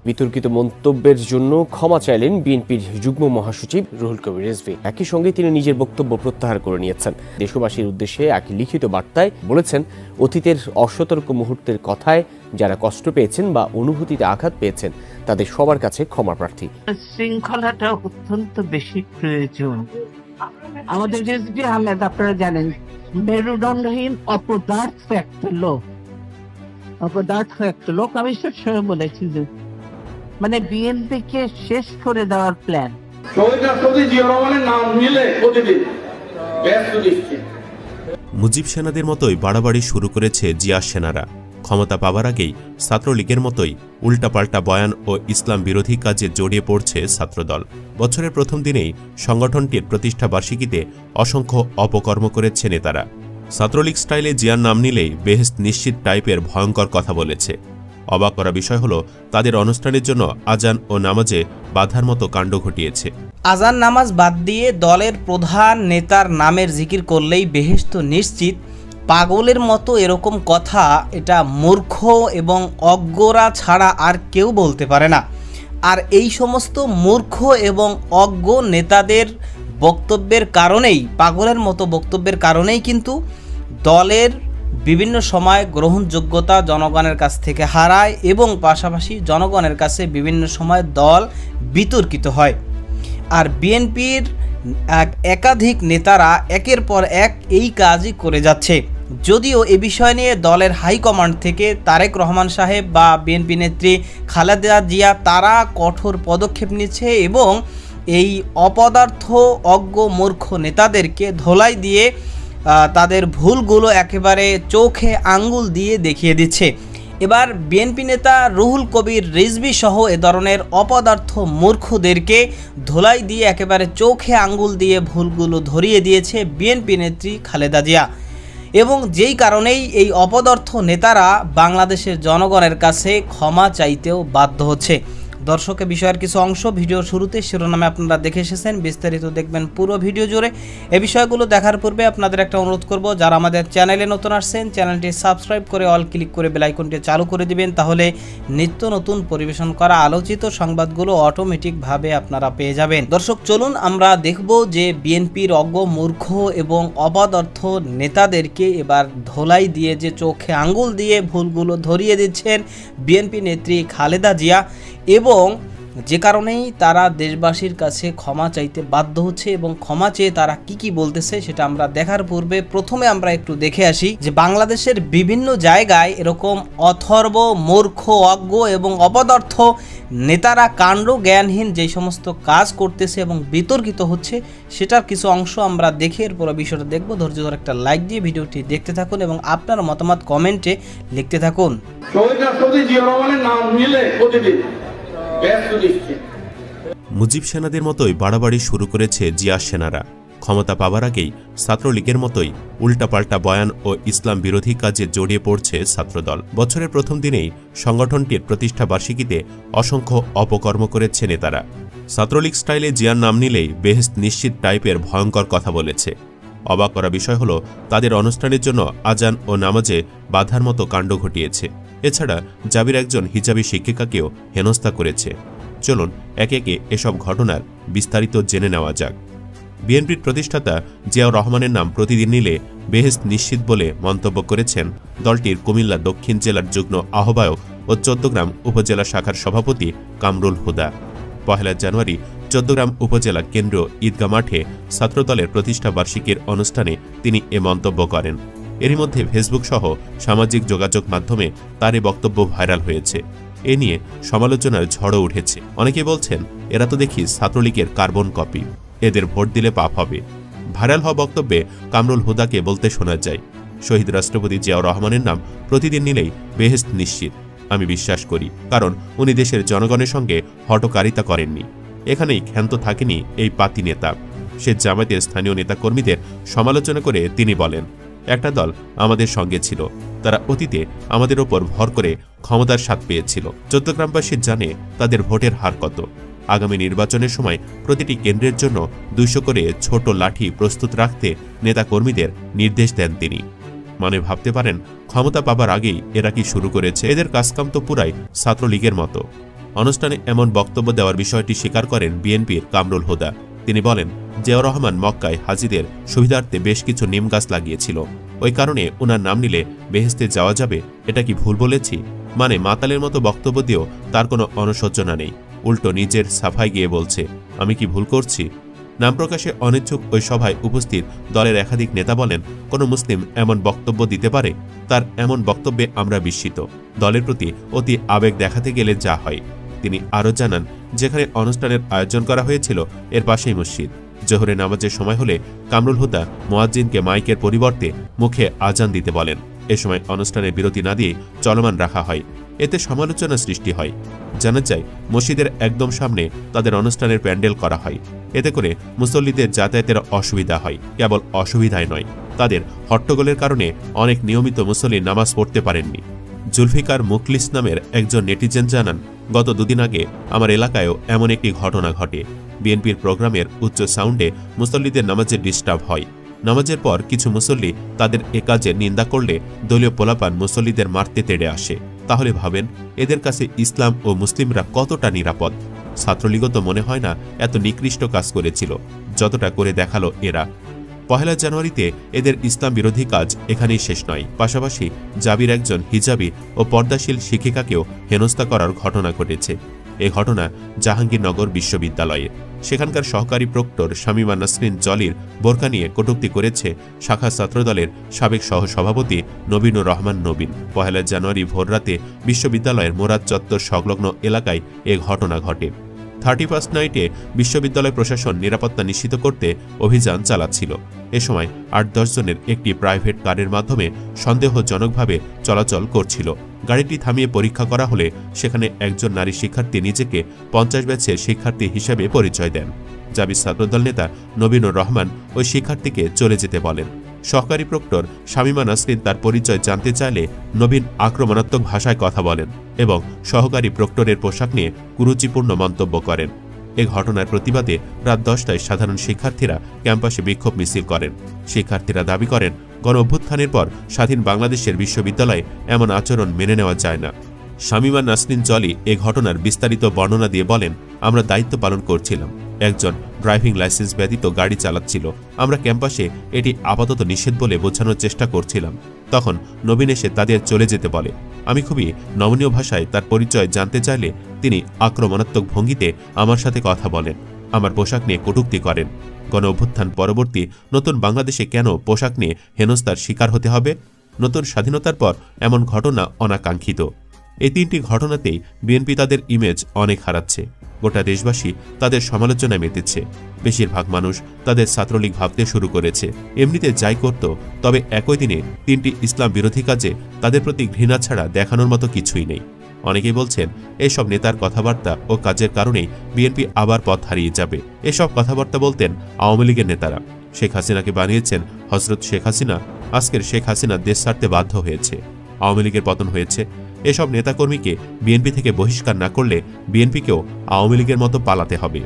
বিতর্কিত মন্তব্যের জন্য ক্ষমা চাইলেন বিএনপির যুগ্ম মহাসচিব রুহুল কবির রিজভী। একই সঙ্গে তিনি নিজের বক্তব্য প্রত্যাহার করে নিয়েছেন। দেশবাসীর উদ্দেশ্যে এক লিখিত বার্তায় বলেছেন, অতীতের অসতর্ক মুহূর্তের কথায় যারা কষ্ট পেয়েছেন বা অনুভূতিতে আঘাত পেয়েছেন তাদের সবার কাছে ক্ষমা প্রার্থী। শৃঙ্খলাটা অত্যন্ত বেশি প্রয়োজন। আমাদের রিজভী আহমেদ আপনারা জানেন মেরুদণ্ডহীন অপদার্থ একটা লোক। আমি সবসময় বলেছি যে মানে বিএনপিকে শেষ করে দেওয়ার প্ল্যান। মুজিব সেনাদের মতোই বাড়াবাড়ি শুরু করেছে জিয়া সেনারা। ক্ষমতা পাবার আগেই ছাত্রলীগের মতোই উল্টাপাল্টা বয়ান ও ইসলাম বিরোধী কাজে জড়িয়ে পড়ছে ছাত্রদল। বছরের প্রথম দিনেই সংগঠনটির প্রতিষ্ঠা বার্ষিকীতে অসংখ্য অপকর্ম করেছে নেতারা। ছাত্রলীগ স্টাইলে জিয়ার নাম নিলেই বেহেশত নিশ্চিত টাইপের ভয়ঙ্কর কথা বলেছে। অবাক করা বিষয় হলো, তাদের অনুষ্ঠানের জন্য আজান ও নামাজে বাধার মতো কাণ্ড ঘটিয়েছে। আজান নামাজ বাদ দিয়ে দলের প্রধান নেতার নামের জিকির করলেই বেহেশত নিশ্চিত, পাগলের মতো এরকম কথা এটা মূর্খ এবং অজ্ঞরা ছাড়া আর কেউ বলতে পারে না। আর এই সমস্ত মূর্খ এবং অজ্ঞ নেতাদের বক্তব্যের কারণেই, পাগলের মতো বক্তব্যের কারণেই কিন্তু দলের বিভিন্ন সময় গ্রহণযোগ্যতা জনগণের কাছ থেকে হারায় এবং পাশাপাশি জনগণের কাছে বিভিন্ন সময় দল বিতর্কিত হয়। আর বিএনপির একাধিক নেতারা একের পর এক এই কাজই করে যাচ্ছে। যদিও এ বিষয় নিয়ে দলের হাইকমান্ড থেকে তারেক রহমান সাহেব বা বিএনপি নেত্রী খালেদা জিয়া তারা কঠোর পদক্ষেপ নিচ্ছে এবং এই অপদার্থ অজ্ঞ মূর্খ নেতাদেরকে ধোলাই দিয়ে তাদের ভুলগুলো একেবারে চোখে আঙ্গুল দিয়ে দেখিয়ে দিচ্ছে। এবার বিএনপি নেতা রুহুল কবির রিজভী সহ এ ধরনের অপদার্থ মূর্খদেরকে ধোলাই দিয়ে একেবারে চোখে আঙ্গুল দিয়ে ভুলগুলো ধরিয়ে দিয়েছে বিএনপি নেত্রী খালেদা জিয়া। এবং যেই কারণেই এই অপদার্থ নেতারা বাংলাদেশের জনগণের কাছে ক্ষমা চাইতেও বাধ্য হচ্ছে। দর্শকের বিষয়ের কিছু অংশ ভিডিওর শুরুতে শিরোনামে আপনারা দেখে এসেছেন, বিস্তারিত দেখবেন পুরো ভিডিও জুড়ে। এই বিষয়গুলো দেখার পূর্বে আপনাদের একটা অনুরোধ করব, যারা আমাদের চ্যানেলে নতুন আসছেন চ্যানেলটি সাবস্ক্রাইব করে অল ক্লিক করে বেল আইকনটি চালু করে দিবেন, তাহলে নিত্য নতুন পরিবেশন করা আলোচিত সংবাদগুলো অটোমেটিকভাবে আপনারা পেয়ে যাবেন। দর্শক চলুন আমরা দেখব যে বিএনপির অজ্ঞ মূর্খ এবং অপদার্থ নেতাদেরকে এবার ধোলাই দিয়ে যে চোখে আঙ্গুল দিয়ে ভুলগুলো ধরিয়ে দিচ্ছেন বিএনপি নেত্রী খালেদা জিয়া, এবং যে কারণেই তারা দেশবাসীর কাছে ক্ষমা চাইতে বাধ্য হচ্ছে এবং ক্ষমা চেয়ে তারা কি বলতেছে সেটা আমরা দেখার পূর্বে প্রথমে আমরা একটু দেখে আসি যে বাংলাদেশের বিভিন্ন জায়গায় এরকম অথর্ব মূর্খ অজ্ঞ এবং অপদার্থ নেতারা কাণ্ড জ্ঞানহীন যে সমস্ত কাজ করতেছে এবং বিতর্কিত হচ্ছে সেটার কিছু অংশ আমরা দেখে এরপর বিষয়টা দেখব। ধৈর্য ধরে একটা লাইক দিয়ে ভিডিওটি দেখতে থাকুন এবং আপনার মতামত কমেন্টে লিখতে থাকুন। মুজিব সেনাদের মতোই বাড়াবাড়ি শুরু করেছে জিয়া সেনারা। ক্ষমতা পাবার আগেই ছাত্রলীগের মতোই উল্টাপাল্টা বয়ান ও ইসলাম বিরোধী কাজে জড়িয়ে পড়ছে ছাত্রদল। বছরের প্রথম দিনেই সংগঠনটির প্রতিষ্ঠা বার্ষিকীতে অসংখ্য অপকর্ম করেছে নেতারা। ছাত্রলীগ স্টাইলে জিয়ার নাম নিলেই বেহেশত নিশ্চিত টাইপের ভয়ঙ্কর কথা বলেছে। অবাক করা বিষয় হলো, তাদের অনুষ্ঠানের জন্য আজান ও নামাজে বাধার মতো কাণ্ড ঘটিয়েছে। এছাড়া জাবির একজন হিজাবি শিক্ষিকাকেও হেনস্থা করেছে। চলুন একে একে এসব ঘটনার বিস্তারিত জেনে নেওয়া যাক। বিএনপির প্রতিষ্ঠাতা জিয়াউর রহমানের নাম প্রতিদিন নিলে বেহেশত নিশ্চিত বলে মন্তব্য করেছেন দলটির কুমিল্লা দক্ষিণ জেলার যুগ্ম আহ্বায়ক ও চৌদ্দগ্রাম উপজেলা শাখার সভাপতি কামরুল হুদা। ১ জানুয়ারি চৌদ্দগ্রাম উপজেলা কেন্দ্র ঈদগাহ মাঠে ছাত্রদলের প্রতিষ্ঠা বার্ষিকীর অনুষ্ঠানে তিনি এ মন্তব্য করেন। এরই মধ্যে ফেসবুক সহ সামাজিক যোগাযোগ মাধ্যমে তার এই বক্তব্য ভাইরাল হয়েছে। এ নিয়ে সমালোচনার ঝড়ও উঠেছে। অনেকে বলছেন, এরা তো দেখি ছাত্রলীগের কার্বন কপি, এদের ভোট দিলে পাপ হবে। ভাইরাল হওয়া বক্তব্যে কামরুল হুদাকে বলতে শোনা যায়, শহীদ রাষ্ট্রপতি জিয়াউর রহমানের নাম প্রতিদিন নিলেই বেহেশত নিশ্চিত। আমি বিশ্বাস করি, কারণ উনি দেশের জনগণের সঙ্গে হঠকারিতা করেননি। এখানেই ক্ষান্ত থাকেনি এই পাতি নেতা। সে জামায়াতের স্থানীয় নেতাকর্মীদের সমালোচনা করে তিনি বলেন, একটা দল আমাদের সঙ্গে ছিল, তারা অতীতে আমাদের ওপর ভর করে ক্ষমতার স্বাদ পেয়েছিল। চৌদ্দগ্রামবাসী জানে তাদের ভোটের হার কত। আগামী নির্বাচনের সময় প্রতিটি কেন্দ্রের জন্য ২০০ করে ছোট লাঠি প্রস্তুত রাখতে নেতাকর্মীদের নির্দেশ দেন তিনি। মানে ভাবতে পারেন, ক্ষমতা পাবার আগেই এরা কি শুরু করেছে। এদের কাজকাম তো পুরাই ছাত্রলীগের মতো। অনুষ্ঠানে এমন বক্তব্য দেওয়ার বিষয়টি স্বীকার করেন বিএনপির কামরুল হুদা। তিনি বলেন, জিয়াউর রহমান মক্কায় হাজিদের সুবিধার্থে বেশ কিছু নিম গাছ লাগিয়েছিল, ওই কারণে ওনার নাম নিলে বেহেশতে যাওয়া যাবে, এটা কি ভুল বলেছি? মানে মাতালের মতো বক্তব্য দিয়েও তার কোনো অনুশোচনা নেই, উল্টো নিজের সাফাই গিয়ে বলছে আমি কি ভুল করছি? নাম প্রকাশে অনিচ্ছুক ওই সভায় উপস্থিত দলের একাধিক নেতা বলেন, কোনো মুসলিম এমন বক্তব্য দিতে পারে? তার এমন বক্তব্যে আমরা বিস্মিত। দলের প্রতি অতি আবেগ দেখাতে গেলে যা হয়। তিনি আরও জানান, যেখানে অনুষ্ঠানের আয়োজন করা হয়েছিল এর পাশেই মসজিদ। জোহরে নামাজের সময় হলে কামরুল হুদা মুয়াজ্জিনকে মাইকের পরিবর্তে মুখে আজান দিতে বলেন। এ সময় অনুষ্ঠানের বিরতি না দিয়ে চলমান রাখা হয়, এতে সমালোচনা সৃষ্টি হয়। জানা যায়, মসজিদের একদম সামনে তাদের অনুষ্ঠানের প্যান্ডেল করা হয়, এতে করে মুসল্লিদের যাতায়াতের অসুবিধা হয়। কেবল অসুবিধাই নয়, তাদের হট্টগোলের কারণে অনেক নিয়মিত মুসল্লি নামাজ পড়তে পারেননি। জুলফিকার মুখলিস নামের একজন নেটিজেন জানান, গত দুদিন আগে আমার এলাকায়ও এমন একটি ঘটনা ঘটে। বিএনপির প্রোগ্রামের উচ্চ সাউন্ডে মুসল্লিদের নামাজে ডিস্টার্ব হয়। নামাজের পর কিছু মুসল্লি তাদের এ কাজের নিন্দা করলে দলীয় পোলাপান মুসল্লিদের মারতে তেড়ে আসে। তাহলে ভাবেন, এদের কাছে ইসলাম ও মুসলিমরা কতটা নিরাপদ। ছাত্রলীগও তো মনে হয় না এত নিকৃষ্ট কাজ করেছিল যতটা করে দেখালো এরা। ১ জানুয়ারিতে এদের ইসলাম বিরোধী কাজ এখানেই শেষ নয়, পাশাপাশি জাবির একজন হিজাবি ও পর্দাশীল শিক্ষিকাকেও হেনস্থা করার ঘটনা ঘটেছে। এ ঘটনা জাহাঙ্গীরনগর বিশ্ববিদ্যালয়ে। সেখানকার সহকারী প্রক্টর শামীমা নাসরিন জলির বোরকা নিয়ে কটূক্তি করেছে শাখা ছাত্রদলের সাবেক সহসভাপতি নবীনুর রহমান নবীন। ১ জানুয়ারি ভোররাতে বিশ্ববিদ্যালয়ের মোরাদ চত্বর সংলগ্ন এলাকায় এ ঘটনা ঘটে। 31st নাইটে বিশ্ববিদ্যালয় প্রশাসন নিরাপত্তা নিশ্চিত করতে অভিযান চালাচ্ছিল। এ সময় ৮-১০ জনের একটি প্রাইভেট কারের মাধ্যমে সন্দেহজনকভাবে চলাচল করছিল। গাড়িটি থামিয়ে পরীক্ষা করা হলে সেখানে একজন নারী শিক্ষার্থী নিজেকে ৫০ ব্যাচের শিক্ষার্থী হিসেবে পরিচয় দেন। জাবির ছাত্রদল নেতা নবীনুর রহমান ওই শিক্ষার্থীকে চলে যেতে বলেন। সহকারী প্রক্টর শামীমা নাসরিন তার পরিচয় জানতে চাইলে নবীন আক্রমণাত্মক ভাষায় কথা বলেন এবং সহকারী প্রক্টরের পোশাক নিয়ে কুরুচিপূর্ণ মন্তব্য করেন। এ ঘটনার প্রতিবাদে রাত ১০টায় সাধারণ শিক্ষার্থীরা ক্যাম্পাসে বিক্ষোভ মিছিল করেন। শিক্ষার্থীরা দাবি করেন, গণঅভ্যুত্থানের পর স্বাধীন বাংলাদেশের বিশ্ববিদ্যালয়ে এমন আচরণ মেনে নেওয়া যায় না। শামীমা নাসরিন জলি এ ঘটনার বিস্তারিত বর্ণনা দিয়ে বলেন, আমরা দায়িত্ব পালন করছিলাম, একজন ড্রাইভিং লাইসেন্স ব্যতীত গাড়ি চালাচ্ছিল। আমরা ক্যাম্পাসে এটি আপাতত নিষেধ বলে বোঝানোর চেষ্টা করছিলাম। তখন নবীন এসে তাদের চলে যেতে বলে। আমি খুবই নমনীয় ভাষায় তার পরিচয় জানতে চাইলে তিনি আক্রমণাত্মক ভঙ্গিতে আমার সাথে কথা বলেন, আমার পোশাক নিয়ে কটূক্তি করেন। গণ অভ্যুত্থান পরবর্তী নতুন বাংলাদেশে কেন পোশাক নিয়ে হেনস্থার শিকার হতে হবে? নতুন স্বাধীনতার পর এমন ঘটনা অনাকাঙ্ক্ষিত। এই ৩টি ঘটনাতেই বিএনপি তাদের ইমেজ অনেক হারাচ্ছে। গোটা দেশবাসী তাদের সমালোচনায় মেতেছে। বেশিরভাগ মানুষ তাদের ছাত্রলীগ ভাবতে শুরু করেছে। এমনিতে যাই করত, তবে একই দিনে ৩টি ইসলাম বিরোধী কাজে তাদের প্রতি ঘৃণা ছাড়া দেখানোর মতো কিছুই নেই। অনেকেই বলছেন, এসব নেতার কথাবার্তা ও কাজের কারণেই বিএনপি আবার পথ হারিয়ে যাবে। এসব কথাবার্তা বলতেন আওয়ামী লীগের নেতারা। শেখ হাসিনাকে বানিয়েছেন হজরত শেখ হাসিনা। আজকের শেখ হাসিনা দেশ ছাড়তে বাধ্য হয়েছে, আওয়ামী লীগের পতন হয়েছে। এসব নেতাকর্মীকে বিএনপি থেকে বহিষ্কার না করলে বিএনপিকেও আওয়ামী লীগের মতো পালাতে হবে।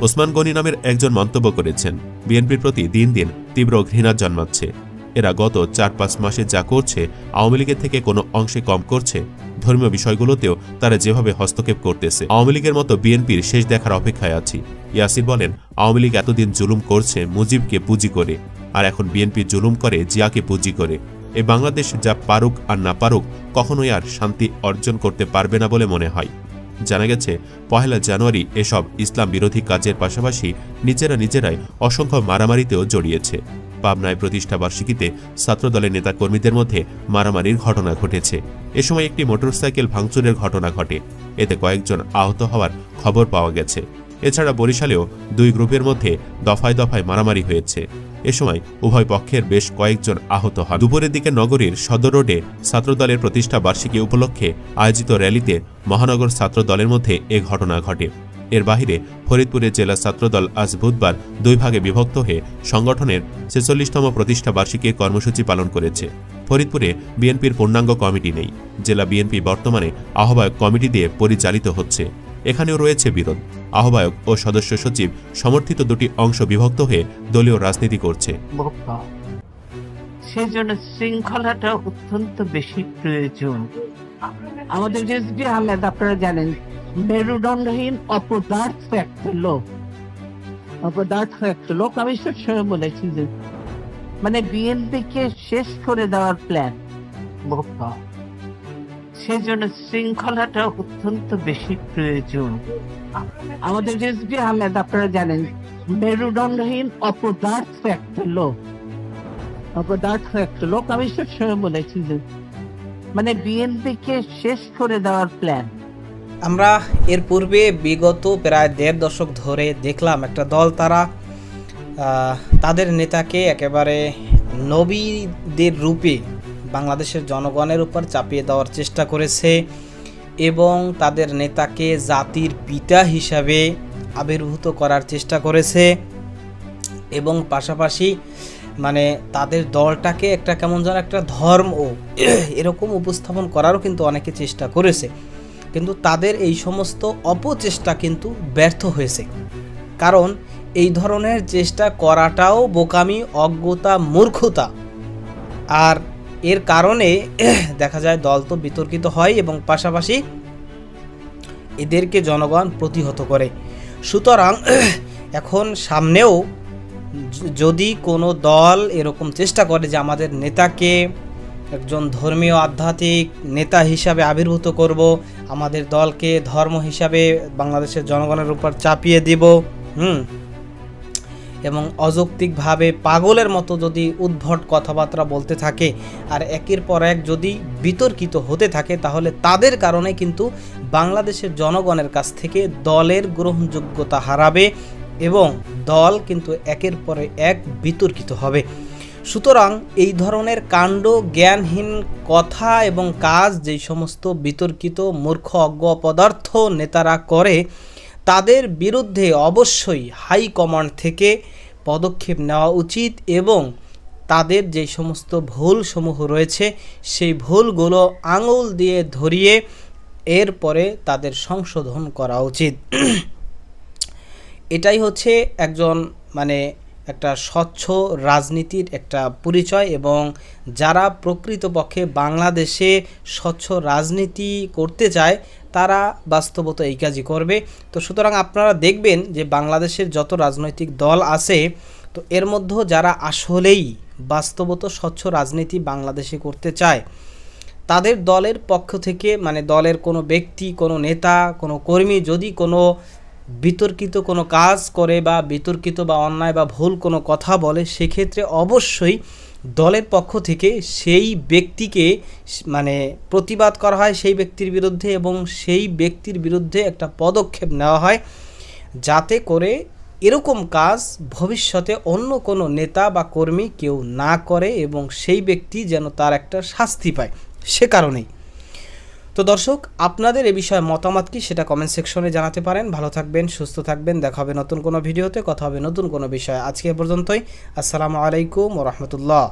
ওসমান গনি নামের একজন মন্তব্য করেছেন, বিএনপির প্রতি দিন দিন তীব্র ঘৃণা জন্মাচ্ছে। এরা গত ৪-৫ মাসে যা করছে আওয়ামী লীগের থেকে কোনো অংশে কম করছে। ধর্মীয় বিষয়গুলোতেও তারা যেভাবে হস্তক্ষেপ করতেছে, আওয়ামী লীগের মতো বিএনপির শেষ দেখার অপেক্ষায় আছি। ইয়াসির বলেন, আওয়ামী লীগ এতদিন জুলুম করছে মুজিবকে পুঁজি করে, আর এখন বিএনপি জুলুম করে জিয়াকে পুঁজি করে। এই বাংলাদেশ যা পারুক আর না পারুক কখনোই আর শান্তি অর্জন করতে পারবে না বলে মনে হয়। জানা গেছে ১ জানুয়ারি এসব ইসলাম বিরোধী কাজের পাশাপাশি নিজেরাই অসংখ্য মারামারিতেও জড়িয়েছে। পাবনায় প্রতিষ্ঠা বার্ষিকীতে ছাত্রদলের নেতাকর্মীদের মধ্যে মারামারির ঘটনা ঘটেছে। এ সময় একটি মোটরসাইকেল ভাঙচুরের ঘটনা ঘটে, এতে কয়েকজন আহত হওয়ার খবর পাওয়া গেছে। এছাড়া বরিশালেও ২ গ্রুপের মধ্যে দফায় দফায় মারামারি হয়েছে। এ সময় উভয় পক্ষের বেশ কয়েকজন আহত হন। দুপুরের দিকে নগরীর সদর রোডে ছাত্রদলের প্রতিষ্ঠা বার্ষিকী উপলক্ষে আয়োজিত র্যালিতে মহানগর ছাত্রদলের মধ্যে এ ঘটনা ঘটে। এর বাহিরে ফরিদপুরের জেলা ছাত্রদল আজ বুধবার ২ ভাগে বিভক্ত হয়ে সংগঠনের ৪৬তম প্রতিষ্ঠা বার্ষিকীর কর্মসূচি পালন করেছে। ফরিদপুরে বিএনপির পূর্ণাঙ্গ কমিটি নেই। জেলা বিএনপি বর্তমানে আহ্বায়ক কমিটি দিয়ে পরিচালিত হচ্ছে। এখানেও রয়েছে বিরোধ। আহ্বায়ক ও সদস্য সচিব সমর্থিত 2টি অংশ বিভক্ত হয়ে দলীয় রাজনীতি করছে। সেজন্য শৃঙ্খলাটা অত্যন্ত বেশি প্রয়োজন। আমাদের রেজভি আহমেদ আপনারা জানেন, মেরুদণ্ডহীন অপদার্থ একটা লোক, অপদার্থ একটা লোক। আমি সবসময় বলেছি যে মানে বিএনপিকে শেষ করে দেওয়ার প্ল্যান বোকা। সেজন্য শৃঙ্খলাটা অত্যন্ত বেশি প্রয়োজন। আমাদের রেজভি আহমেদ আপনারা জানেন মেরুদণ্ডহীন অপদার্থ একটা লোক, অপদার্থ একটা লোক। আমি সবসময় বলেছি যে মানে বিএনপিকে শেষ করে দেওয়ার প্ল্যান। আমরা এর পূর্বে বিগত প্রায় 1.5 দশক ধরে দেখলাম একটা দল তারা তাদের নেতাকে একেবারে নবীদের রূপে বাংলাদেশের জনগণের উপর চাপিয়ে দেওয়ার চেষ্টা করেছে এবং তাদের নেতাকে জাতির পিতা হিসাবে আবির্ভূত করার চেষ্টা করেছে এবং পাশাপাশি মানে তাদের দলটাকে একটা কেমন যেন একটা ধর্ম এরকম উপস্থাপন করারও কিন্তু অনেকে চেষ্টা করেছে, কিন্তু তাদের এই সমস্ত অপচেষ্টা কিন্তু ব্যর্থ হয়েছে। কারণ এই ধরনের চেষ্টা করাটাও বোকামি, অজ্ঞতা, মূর্খতা। আর এর কারণে দেখা যায় দল তো বিতর্কিত হয় এবং পাশাপাশি এদেরকে জনগণ প্রতিহত করে। সুতরাং এখন সামনেও যদি কোনো দল এরকম চেষ্টা করে যে আমাদের নেতাকে একজন ধর্মীয় আধ্যাত্মিক নেতা হিসাবে আবির্ভূত করব, আমাদের দলকে ধর্ম হিসাবে বাংলাদেশের জনগণের উপর চাপিয়ে দিব এবং অযৌক্তিকভাবে পাগলের মতো যদি উদ্ভট কথাবার্তা বলতে থাকে আর একের পর এক যদি বিতর্কিত হতে থাকে, তাহলে তাদের কারণে কিন্তু বাংলাদেশের জনগণের কাছ থেকে দলের গ্রহণযোগ্যতা হারাবে এবং দল কিন্তু একের পর এক বিতর্কিত হবে। সুতরাং এই ধরনের কাণ্ড, জ্ঞানহীন কথা এবং কাজ যেই সমস্ত বিতর্কিত মূর্খ অজ্ঞ অপদার্থ নেতারা করে, তাদের বিরুদ্ধে অবশ্যই হাইকমান্ড থেকে পদক্ষেপ নেওয়া উচিত এবং তাদের যে সমস্ত ভুলসমূহ রয়েছে সেই ভুলগুলো আঙুল দিয়ে ধরিয়ে এরপরে তাদের সংশোধন করা উচিত। এটাই হচ্ছে একজন মানে একটা স্বচ্ছ রাজনীতির একটা পরিচয় এবং যারা প্রকৃতপক্ষে বাংলাদেশে স্বচ্ছ রাজনীতি করতে চায় তারা বাস্তবত এই কাজই করবে। তো সুতরাং আপনারা দেখবেন যে বাংলাদেশের যত রাজনৈতিক দল আছে তো এর মধ্যে যারা আসলেই বাস্তবত স্বচ্ছ রাজনীতি বাংলাদেশে করতে চায় তাদের দলের পক্ষ থেকে মানে দলের কোনো ব্যক্তি, কোনো নেতা, কোনো কর্মী যদি কোনো বিতর্কিত কোনো কাজ করে বা বিতর্কিত বা অন্যায় বা ভুল কোনো কথা বলে, সেক্ষেত্রে অবশ্যই দলের পক্ষ থেকে সেই ব্যক্তিকে মানে প্রতিবাদ করা হয় সেই ব্যক্তির বিরুদ্ধে এবং সেই ব্যক্তির বিরুদ্ধে একটা পদক্ষেপ নেওয়া হয় যাতে করে এরকম কাজ ভবিষ্যতে অন্য কোনো নেতা বা কর্মী কেউ না করে এবং সেই ব্যক্তি যেন তার একটা শাস্তি পায়। সে কারণেই তো দর্শক, আপনাদের এ বিষয়ে মতামত কি সেটা কমেন্ট সেকশনে জানাতে পারেন। ভালো থাকবেন, সুস্থ থাকবেন, দেখা হবে নতুন কোনো ভিডিওতে, কথা হবে নতুন কোনো বিষয়ে। আজকে এ পর্যন্তই। আসসালামু আলাইকুম ওয়া রাহমাতুল্লাহ।